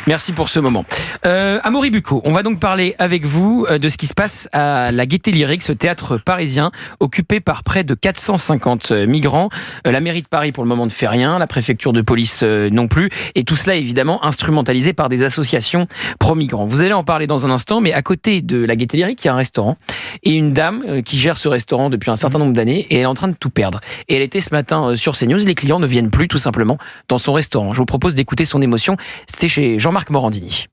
Merci pour ce moment. Amaury Bucco, on va donc parler avec vous de ce qui se passe à la Gaîté Lyrique, ce théâtre parisien occupé par près de 450 migrants. La mairie de Paris pour le moment ne fait rien, la préfecture de police non plus, et tout cela évidemment instrumentalisé par des associations pro-migrants. Vous allez en parler dans un instant, mais à côté de la Gaîté Lyrique, il y a un restaurant et une dame qui gère ce restaurant depuis un certain nombre d'années et elle est en train de tout perdre. Et elle était ce matin sur CNews, les clients ne viennent plus tout simplement dans son restaurant. Je vous propose d'écouter son émotion, c'était chez Jean-Marc Morandini.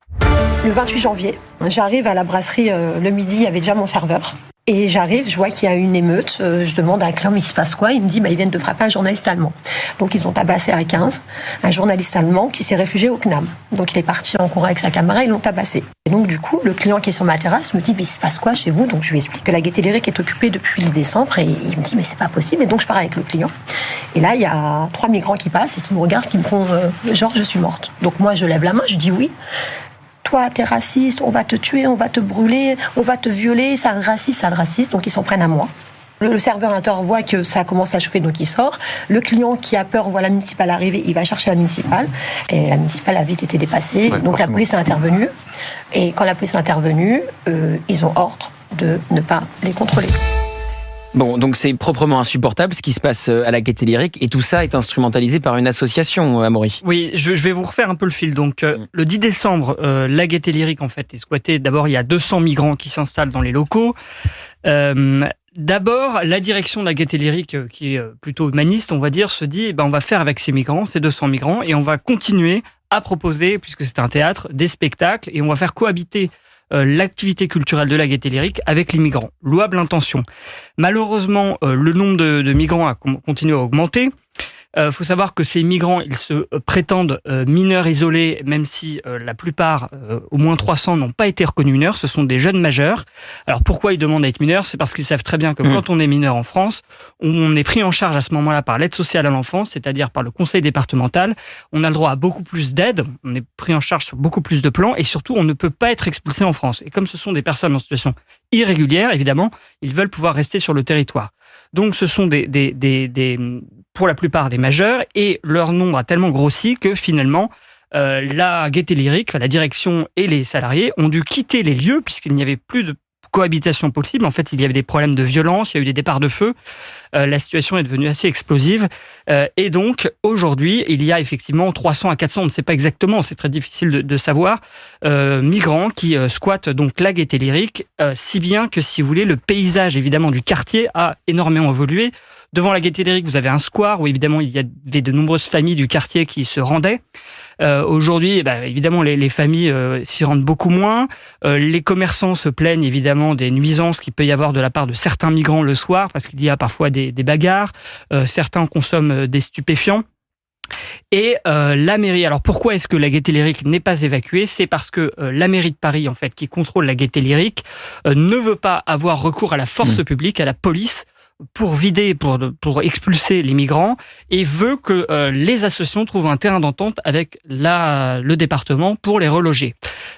Le 28 janvier, j'arrive à la brasserie le midi, il y avait déjà mon serveur. Et j'arrive, je vois qu'il y a une émeute, je demande à un client, mais il se passe quoi ? Il me dit, ils viennent de frapper un journaliste allemand. Donc ils ont tabassé à 15 un journaliste allemand qui s'est réfugié au CNAM. Donc il est parti en courant avec sa caméra, ils l'ont tabassé. Et donc du coup, le client qui est sur ma terrasse me dit, mais il se passe quoi chez vous ? Donc je lui explique que la Gaîté Lyrique est occupée depuis décembre et il me dit, mais c'est pas possible. Et donc je pars avec le client. Et là, il y a 3 migrants qui passent et qui me regardent, qui me font, genre, je suis morte. Donc moi, je lève la main, je dis oui. Toi, t'es raciste, on va te tuer, on va te brûler, on va te violer, sale raciste, donc ils s'en prennent à moi. Le serveur intérieur voit que ça commence à chauffer, donc il sort. Le client qui a peur voit la municipale arriver, il va chercher la municipale. Et la municipale a vite été dépassée, donc forcément. La police a intervenu. Et quand la police a intervenu, ils ont ordre de ne pas les contrôler. Bon, donc c'est proprement insupportable ce qui se passe à la Gaîté Lyrique et tout ça est instrumentalisé par une association, Amaury. Oui, je vais vous refaire un peu le fil. Donc, le 10 décembre, la Gaîté Lyrique en fait est squattée. D'abord, il y a 200 migrants qui s'installent dans les locaux. D'abord, la direction de la Gaîté Lyrique, qui est plutôt humaniste, on va dire, se dit on va faire avec ces migrants, ces 200 migrants, et on va continuer à proposer, puisque c'est un théâtre, des spectacles, et on va faire cohabiter l'activité culturelle de la Gaîté Lyrique avec les migrants. Louable intention. Malheureusement, le nombre de migrants a continué à augmenter. Faut savoir que ces migrants, ils se prétendent mineurs isolés, même si la plupart, au moins 300, n'ont pas été reconnus mineurs. Ce sont des jeunes majeurs. Alors pourquoi ils demandent à être mineurs ? C'est parce qu'ils savent très bien que quand on est mineur en France, on est pris en charge à ce moment-là par l'aide sociale à l'enfance, c'est-à-dire par le conseil départemental. On a le droit à beaucoup plus d'aide, on est pris en charge sur beaucoup plus de plans et surtout, on ne peut pas être expulsé en France. Et comme ce sont des personnes en situation irrégulière, évidemment, ils veulent pouvoir rester sur le territoire. Donc ce sont pour la plupart des majeurs, et leur nombre a tellement grossi que finalement, la Gaîté Lyrique, la direction et les salariés ont dû quitter les lieux puisqu'il n'y avait plus de cohabitation possible. En fait, il y avait des problèmes de violence, il y a eu des départs de feu. La situation est devenue assez explosive. Et donc, aujourd'hui, il y a effectivement 300 à 400, on ne sait pas exactement, c'est très difficile de savoir, migrants qui squattent donc la Gaîté Lyrique, si bien que, si vous voulez, le paysage, évidemment, du quartier a énormément évolué. Devant la Gaîté Lyrique, vous avez un square où, évidemment, il y avait de nombreuses familles du quartier qui se rendaient. Aujourd'hui, évidemment, les familles s'y rendent beaucoup moins. Les commerçants se plaignent évidemment des nuisances qu'il peut y avoir de la part de certains migrants le soir, parce qu'il y a parfois des bagarres. Certains consomment des stupéfiants. Et la mairie, alors pourquoi est-ce que la Gaîté Lyrique n'est pas évacuée ? C'est parce que la mairie de Paris, en fait, qui contrôle la Gaîté Lyrique, ne veut pas avoir recours à la force publique, à la police, pour vider, pour expulser les migrants, et veut que les associations trouvent un terrain d'entente avec le département pour les reloger.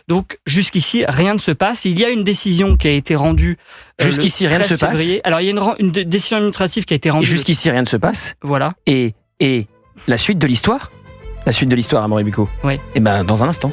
Donc jusqu'ici, rien ne se passe. Il y a une décision qui a été rendue jusqu'ici, rien ne se passe. Alors il y a une décision administrative qui a été rendue. Et jusqu'ici, rien ne se passe. Voilà. Et la suite de l'histoire ? La suite de l'histoire, Amaury Bucco. Oui. Et dans un instant.